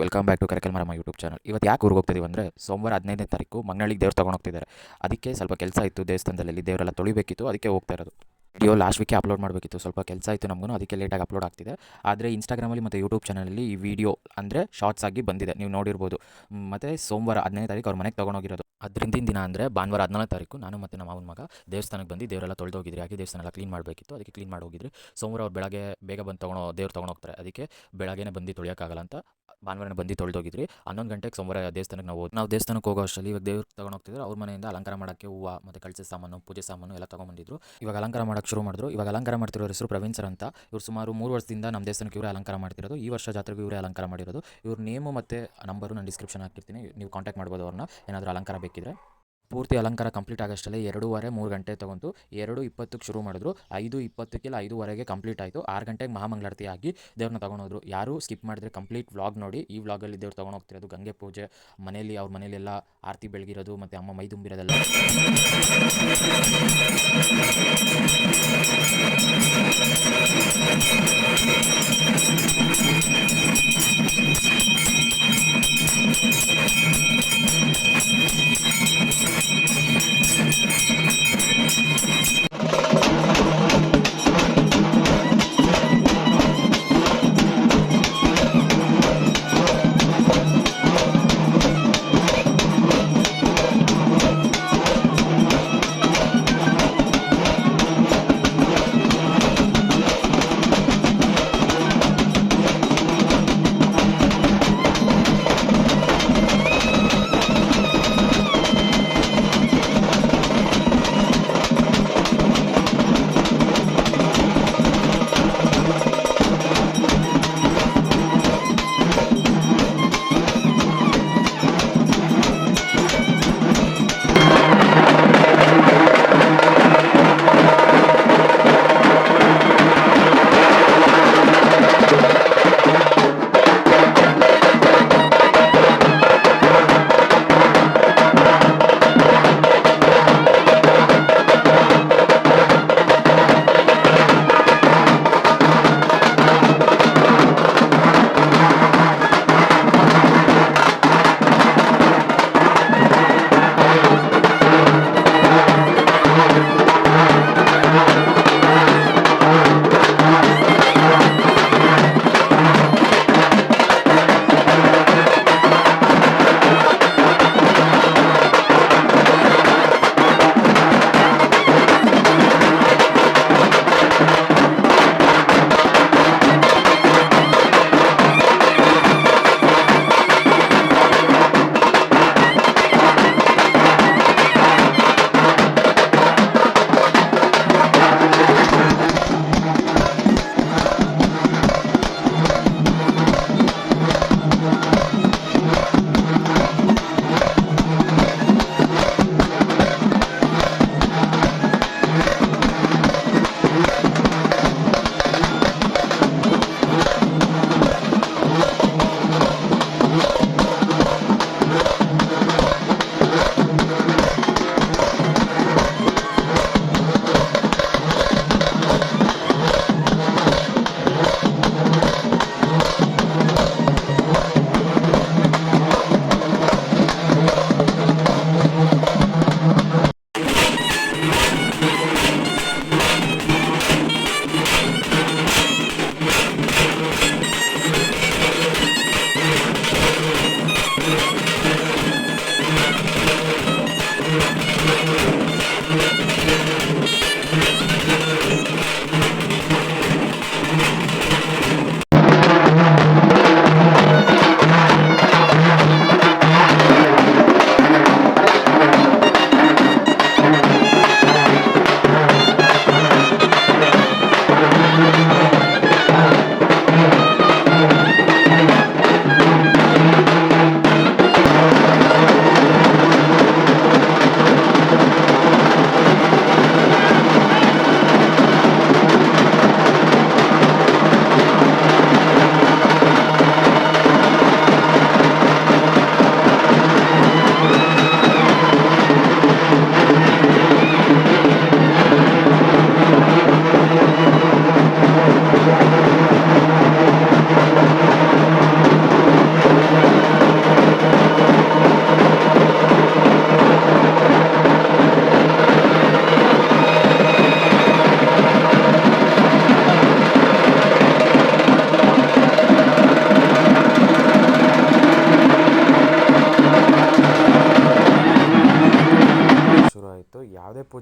Welcome back to Karekal Maramma YouTube channel. ಇವತ್ತು ಯಾಕೆ ಊರಿಗೆ ಹೋಗ್ತಿದ್ದೀವಿ ಅಂದರೆ ಸೋಮವಾರ 15ನೇ ತಾರೀಕು ಮಂಗನಳ್ಳಿಗೆ ದೇವ್ರು ತೊಗೊಂಡು ಹೋಗ್ತಿದ್ದಾರೆ. ಅದಕ್ಕೆ ಸ್ವಲ್ಪ ಕೆಲಸ ಇತ್ತು, ದೇವಸ್ಥಾನದಲ್ಲಿ ದೇವರೆಲ್ಲ ತೊಳಿಬೇಕಿತ್ತು, ಅದಕ್ಕೆ ಹೋಗ್ತಾ ಇರೋದು. ವಿಡಿಯೋ ಲಾಸ್ಟ್ ವೀಕೆ ಅಪ್ಲೋಡ್ ಮಾಡಬೇಕಿತ್ತು, ಸ್ವಲ್ಪ ಕೆಲಸ ಇತ್ತು ನಮಗೂ, ಅದಕ್ಕೆ ಲೇಟಾಗಿ ಅಪ್ಲೋಡ್ ಆಗ್ತಿದೆ. ಆದರೆ ಇನ್ಸ್ಟಾಗ್ರಾಮಲ್ಲಿ ಮತ್ತು ಯೂಟ್ಯೂಬ್ ಚಾನಲಲ್ಲಿ ಈ ವಿಡಿಯೋ ಅಂದರೆ ಶಾರ್ಟ್ಸ್ ಆಗಿ ಬಂದಿದೆ, ನೀವು ನೋಡಿರ್ಬೋದು. ಮತ್ತು ಸೋಮವಾರ 15ನೇ ತಾರೀಕು ಅವ್ರ ಮನೆಗೆ ತೊಗೊಂಡೋಗಿರೋದು. ಅದರಿಂದ ದಿನ ಅಂದರೆ ಭಾನುವಾರ 14ನೇ ತಾರೀಕು ನಾನು ಮತ್ತು ನಮ್ಮ ಅವನ ಮಗ ದೇವಸ್ಥಾನಕ್ಕೆ ಬಂದು ದೇವರೆಲ್ಲ ತೊಳೆದೋಗಿದ್ರಿ, ಹಾಗೆ ದೇವಸ್ಥಾನ ಎಲ್ಲ ಕ್ಲೀನ್ ಮಾಡಬೇಕಿತ್ತು, ಅದಕ್ಕೆ ಕ್ಲೀನ್ ಮಾಡಿ ಹೋಗಿದ್ರಿ. ಸೋಮವಾರ ಅವ್ರು ಬೆಳಗ್ಗೆ ಬೇಗ ಬಂದು ದೇವ್ರು ತೊಗೊಂಡೋಗ್ತಾರೆ, ಅದಕ್ಕೆ ಬೆಳಗ್ಗೆನೇ ಬಂದು ತೊಳೆಯೋಕ್ಕಾಗಲ್ಲ ಅಂತ ಭಾನುವಾರನೇ ಬಂದು ತೊಳೆದೋಗಿದ್ರಿ. 11 ಗಂಟೆಗೆ ಸೋಮವಾರ ದೇವಸ್ಥಾನಕ್ಕೆ ನಾವು ದೇವಸ್ಥಾನಕ್ಕೆ ಹೋಗೋ ಅಷ್ಟರಲ್ಲಿ ಇವಾಗ ದೇವ್ರು ತೊಗೊಂಡು ಹೋಗ್ತಿದ್ರು. ಅವ್ರ ಮನೆಯಿಂದ ಅಲಂಕಾರ ಮಾಡೋಕ್ಕೆ ಹೂವು ಮತ್ತು ಕಳಸದ ಸಾಮಾನು, ಪೂಜೆ ಸಾಮಾನು ಎಲ್ಲ ತೊಗೊಂಬಂದಿದ್ರು. ಇವಾಗ ಅಲಂಕಾರ ಮಾಡೋಕ್ಕೆ ಶುರು ಮಾಡಿದ್ರು. ಇವಾಗ ಅಲಂಕಾರ ಮಾಡ್ತಿರೋ ಹೆಸರು ಪ್ರವೀಣ್ ಸರ್ ಅಂತ. ಇವರು ಸುಮಾರು 3 ವರ್ಷದಿಂದ ನಮ್ಮ ದೇವಸ್ಥಾನಕ್ಕೆ ಇವರೇ ಅಲಂಕಾರ ಮಾಡ್ತಿರೋದು. ಈ ವರ್ಷ ಜಾತ್ರೆಗೆ ಇವರೇ ಅಲಂಕಾರ ಮಾಡಿರೋದು. ಇವ್ರ ನೇಮು ಮತ್ತು ನಂಬರು ನಾನು ಡಿಸ್ಕ್ರಿಪ್ಷನ್ ಹಾಕಿರ್ತೀನಿ, ನೀವು ಕಾಂಟ್ಯಾಕ್ಟ್ ಮಾಡ್ಬೋದು ಅವ್ರನ್ನ ಏನಾದರೂ ಅಲಂಕಾರ ಬೇಕಿದ್ರೆ. ಪೂರ್ತಿ ಅಲಂಕಾರ ಕಂಪ್ಲೀಟ್ ಆಗೋಷ್ಟಲ್ಲೇ 2:30-3 ಗಂಟೆ ತೊಗೊಂತು. 2:20ಕ್ಕೆ ಶುರು ಮಾಡಿದ್ರು, 5:20 5:15ಗೆ ಕಂಪ್ಲೀಟ್ ಆಯಿತು. 6 ಗಂಟೆಗೆ ಮಹಾಮಂಗಳಾರತಿ ಆಗಿ ದೇವ್ರನ್ನ ತೊಗೊಂಡೋದ್ರು. ಯಾರು ಸ್ಕಿಪ್ ಮಾಡಿದ್ರೆ ಕಂಪ್ಲೀಟ್ ವ್ಲಾಗ್ ನೋಡಿ. ಈ ವ್ಲಾಗಲ್ಲಿ ದೇವ್ರು ತೊಗೊಂಡು ಹೋಗ್ತಿರೋದು ಗಂಗೆ ಪೂಜೆ, ಮನೇಲಿ ಅವ್ರ ಮನೇಲೆಲ್ಲ ಆರತಿ ಬೆಳಗಿರೋದು ಮತ್ತು ಅಮ್ಮ ಮೈ ತುಂಬಿರೋದೆಲ್ಲ.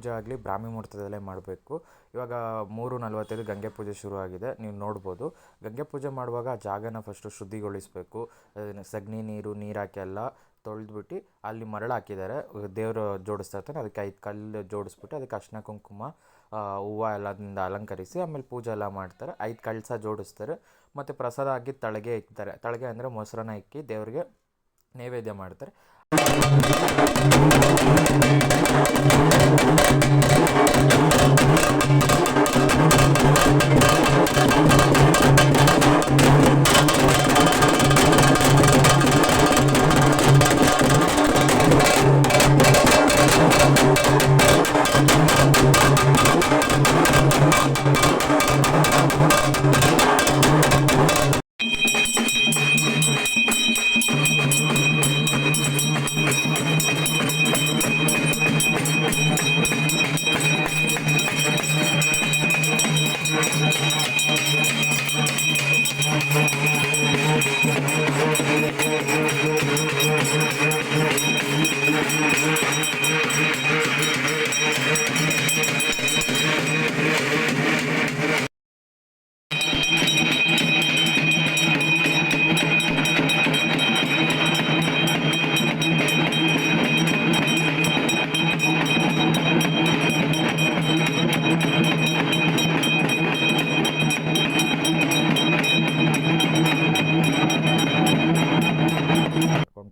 ಪೂಜೆ ಆಗಲಿ ಬ್ರಾಹ್ಮಿ ಮುಹೂರ್ತದಲ್ಲೇ ಮಾಡಬೇಕು. ಇವಾಗ 3:45 ಗಂಗೆ ಪೂಜೆ ಶುರುವಾಗಿದೆ, ನೀವು ನೋಡ್ಬೋದು. ಗಂಗೆ ಪೂಜೆ ಮಾಡುವಾಗ ಆ ಜಾಗನ ಫಸ್ಟು ಶುದ್ಧಿಗೊಳಿಸಬೇಕು. ಸಗಣಿ ನೀರು ಹಾಕಿ ಎಲ್ಲ ತೊಳೆದ್ಬಿಟ್ಟು ಅಲ್ಲಿ ಮರಳು ಹಾಕಿದ್ದಾರೆ, ದೇವರು ಜೋಡಿಸ್ತಾ ಇರ್ತಾನೆ, ಅದಕ್ಕೆ 5 ಕಲ್ಲು ಜೋಡಿಸ್ಬಿಟ್ಟು ಅದಕ್ಕೆ ಅರಿಶಿನ ಕುಂಕುಮ ಹೂವು ಎಲ್ಲದಿಂದ ಅಲಂಕರಿಸಿ ಆಮೇಲೆ ಪೂಜೆ ಎಲ್ಲ ಮಾಡ್ತಾರೆ. 5 ಕಳಸ ಜೋಡಿಸ್ತಾರೆ ಮತ್ತು ಪ್ರಸಾದ ಆಗಿ ತಳಗೆ ಇಕ್ತಾರೆ. ತಳಗೆ ಅಂದರೆ ಮೊಸರನ್ನ ಇಕ್ಕಿ ದೇವರಿಗೆ ನೈವೇದ್ಯ ಮಾಡ್ತಾರೆ.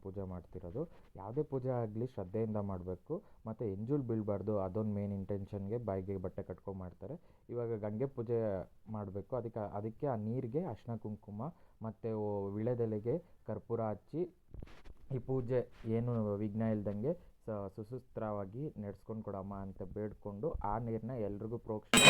ಪೂಜೆ ಮಾಡ್ತಿರೋದು. ಯಾವುದೇ ಪೂಜೆ ಆಗಲಿ ಶ್ರದ್ಧೆಯಿಂದ ಮಾಡಬೇಕು ಮತ್ತು ಎಂಜುಲು ಬೀಳಬಾರ್ದು, ಅದೊಂದು ಮೇನ್ ಇಂಟೆನ್ಷನ್ಗೆ ಬಾಯಿಗೆ ಬಟ್ಟೆ ಕಟ್ಕೊಂಡು ಮಾಡ್ತಾರೆ. ಇವಾಗ ಗಂಗೆ ಪೂಜೆ ಮಾಡಬೇಕು, ಅದಕ್ಕೆ ಆ ನೀರಿಗೆ ಅರಿಶಿನ ಕುಂಕುಮ ಮತ್ತು ವೀಳ್ಯದೆಲೆಗೆ ಕರ್ಪೂರ ಹಚ್ಚಿ ಈ ಪೂಜೆ ಏನು ವಿಘ್ನ ಇಲ್ದಂಗೆ ಸುಸೂತ್ರವಾಗಿ ನಡೆಸ್ಕೊಂಡು ಕೊಡಮ್ಮ ಅಂತ ಬೇಡ್ಕೊಂಡು ಆ ನೀರನ್ನ ಎಲ್ರಿಗೂ ಪ್ರೋಕ್ಷಣೆ